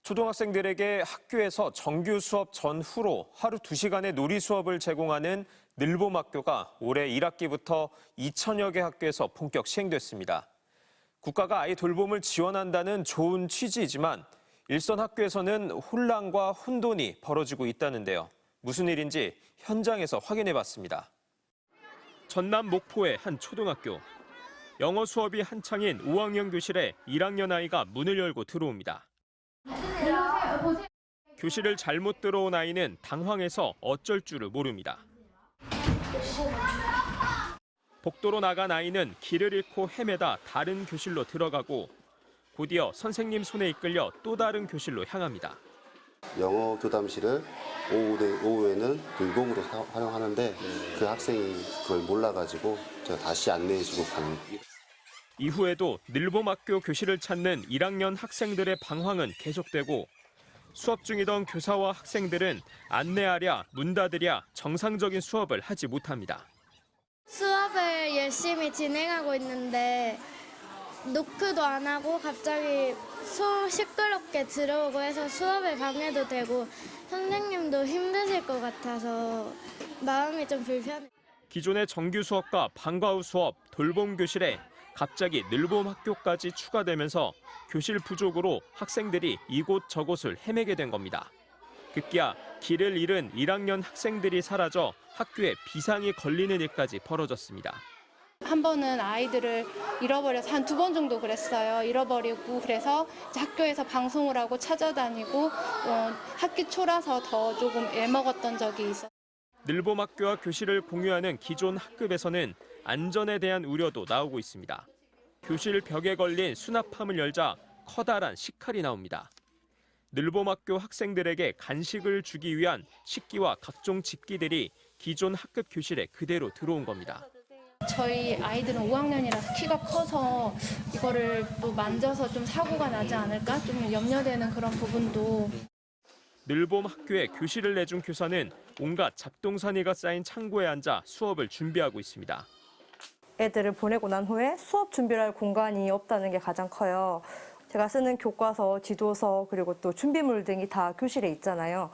초등학생들에게 학교에서 정규 수업 전후로 하루 2시간의 놀이 수업을 제공하는 늘봄학교가 올해 1학기부터 2천여 개 학교에서 본격 시행됐습니다. 국가가 아이 돌봄을 지원한다는 좋은 취지이지만 일선 학교에서는 혼란과 혼돈이 벌어지고 있다는데요. 무슨 일인지 현장에서 확인해봤습니다. 전남 목포의 한 초등학교. 영어 수업이 한창인 5학년 교실에 1학년 아이가 문을 열고 들어옵니다. 교실을 잘못 들어온 아이는 당황해서 어쩔 줄을 모릅니다. 복도로 나간 아이는 길을 잃고 헤매다 다른 교실로 들어가고 곧이어 선생님 손에 이끌려 또 다른 교실로 향합니다. 영어 교담실을 오후에는 늘봄으로 활용하는데 그 학생이 그걸 몰라가지고 제가 다시 안내해주고 가는. 이후에도 늘봄학교 교실을 찾는 1학년 학생들의 방황은 계속되고 수업 중이던 교사와 학생들은 안내하랴 문 닫으랴 정상적인 수업을 하지 못합니다. 수업을 열심히 진행하고 있는데 노크도 안 하고 갑자기 시끄럽게 들어오고 해서 수업에 방해도 되고 선생님도 힘드실 것 같아서 마음이 좀 불편해요. 기존의 정규 수업과 방과 후 수업, 돌봄 교실에 갑자기 늘봄 학교까지 추가되면서 교실 부족으로 학생들이 이곳 저곳을 헤매게 된 겁니다. 급기야 길을 잃은 1학년 학생들이 사라져 학교에 비상이 걸리는 일까지 벌어졌습니다. 한 번은 아이들을 잃어버려서 한 2번 정도 그랬어요. 잃어버리고 그래서 이제 학교에서 방송을 하고 찾아다니고 학기 초라서 더 조금 애먹었던 적이 있어요. 늘봄학교와 교실을 공유하는 기존 학급에서는 안전에 대한 우려도 나오고 있습니다. 교실 벽에 걸린 수납함을 열자 커다란 식칼이 나옵니다. 늘봄학교 학생들에게 간식을 주기 위한 식기와 각종 집기들이 기존 학급 교실에 그대로 들어온 겁니다. 저희 아이들은 5학년이라서 키가 커서 이거를 또 만져서 좀 사고가 나지 않을까 좀 염려되는 그런 부분도. 늘봄 학교에 교실을 내준 교사는 온갖 잡동사니가 쌓인 창고에 앉아 수업을 준비하고 있습니다. 애들을 보내고 난 후에 수업 준비를 할 공간이 없다는 게 가장 커요. 제가 쓰는 교과서, 지도서, 그리고 또 준비물 등이 다 교실에 있잖아요.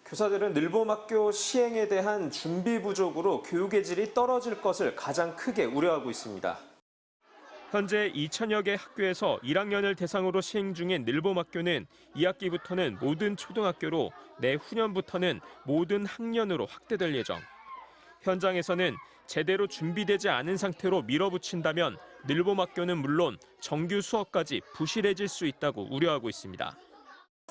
교사들은 늘봄학교 시행에 대한 준비 부족으로 교육의 질이 떨어질 것을 가장 크게 우려하고 있습니다. 현재 2천여 개 학교에서 1학년을 대상으로 시행 중인 늘봄학교는 2학기부터는 모든 초등학교로 내후년부터는 모든 학년으로 확대될 예정. 현장에서는 제대로 준비되지 않은 상태로 밀어붙인다면 늘봄학교는 물론 정규 수업까지 부실해질 수 있다고 우려하고 있습니다.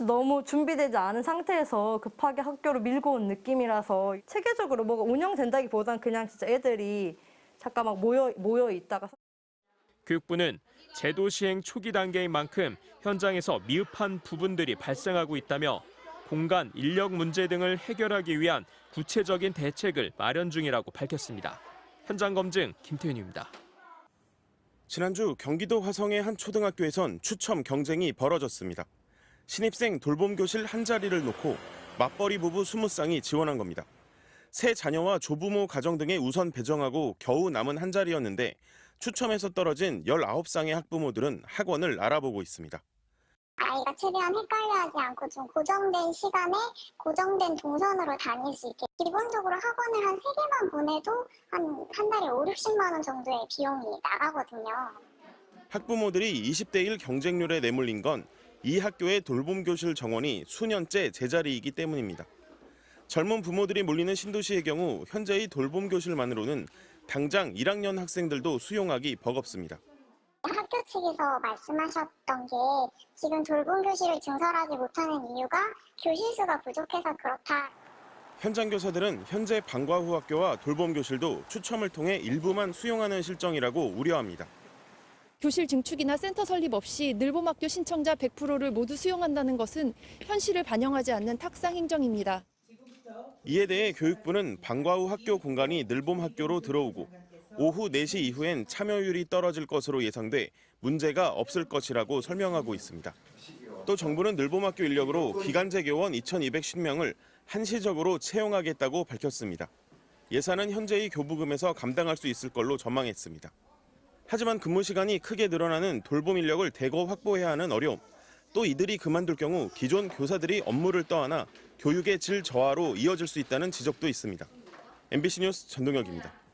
너무 준비되지 않은 상태에서 급하게 학교로 밀고 온 느낌이라서 체계적으로 뭐가 운영된다기보단 그냥 진짜 애들이 잠깐 막 모여 있다가. 교육부는 제도 시행 초기 단계인 만큼 현장에서 미흡한 부분들이 발생하고 있다며 공간, 인력 문제 등을 해결하기 위한 구체적인 대책을 마련 중이라고 밝혔습니다. 현장 검증 김태윤입니다. 지난주 경기도 화성의 한 초등학교에선 추첨 경쟁이 벌어졌습니다. 신입생 돌봄 교실 한 자리를 놓고 맞벌이 부부 20쌍이 지원한 겁니다. 새 자녀와 조부모 가정 등에 우선 배정하고 겨우 남은 한 자리였는데 추첨에서 떨어진 19쌍의 학부모들은 학원을 알아보고 있습니다. 아이가 최대한 헷갈려하지 않고 좀 고정된 시간에 고정된 동선으로 다닐 수 있게 기본적으로 학원을 한 3개만 보내도 한 달에 5, 60만 원 정도의 비용이 나가거든요. 학부모들이 20대 1 경쟁률에 내몰린 건 이 학교의 돌봄 교실 정원이 수년째 제자리이기 때문입니다. 젊은 부모들이 몰리는 신도시의 경우 현재의 돌봄 교실만으로는 당장 1학년 학생들도 수용하기 버겁습니다. 학교 측에서 말씀하셨던 게 지금 돌봄 교실을 증설하지 못하는 이유가 교실 수가 부족해서 그렇다. 현장 교사들은 현재 방과 후 학교와 돌봄 교실도 추첨을 통해 일부만 수용하는 실정이라고 우려합니다. 교실 증축이나 센터 설립 없이 늘봄학교 신청자 100%를 모두 수용한다는 것은 현실을 반영하지 않는 탁상 행정입니다. 이에 대해 교육부는 방과 후 학교 공간이 늘봄학교로 들어오고 오후 4시 이후엔 참여율이 떨어질 것으로 예상돼 문제가 없을 것이라고 설명하고 있습니다. 또 정부는 늘봄학교 인력으로 기간제 교원 2,210명을 한시적으로 채용하겠다고 밝혔습니다. 예산은 현재의 교부금에서 감당할 수 있을 걸로 전망했습니다. 하지만 근무 시간이 크게 늘어나는 돌봄 인력을 대거 확보해야 하는 어려움, 또 이들이 그만둘 경우 기존 교사들이 업무를 떠안아 교육의 질 저하로 이어질 수 있다는 지적도 있습니다. MBC 뉴스 전동혁입니다.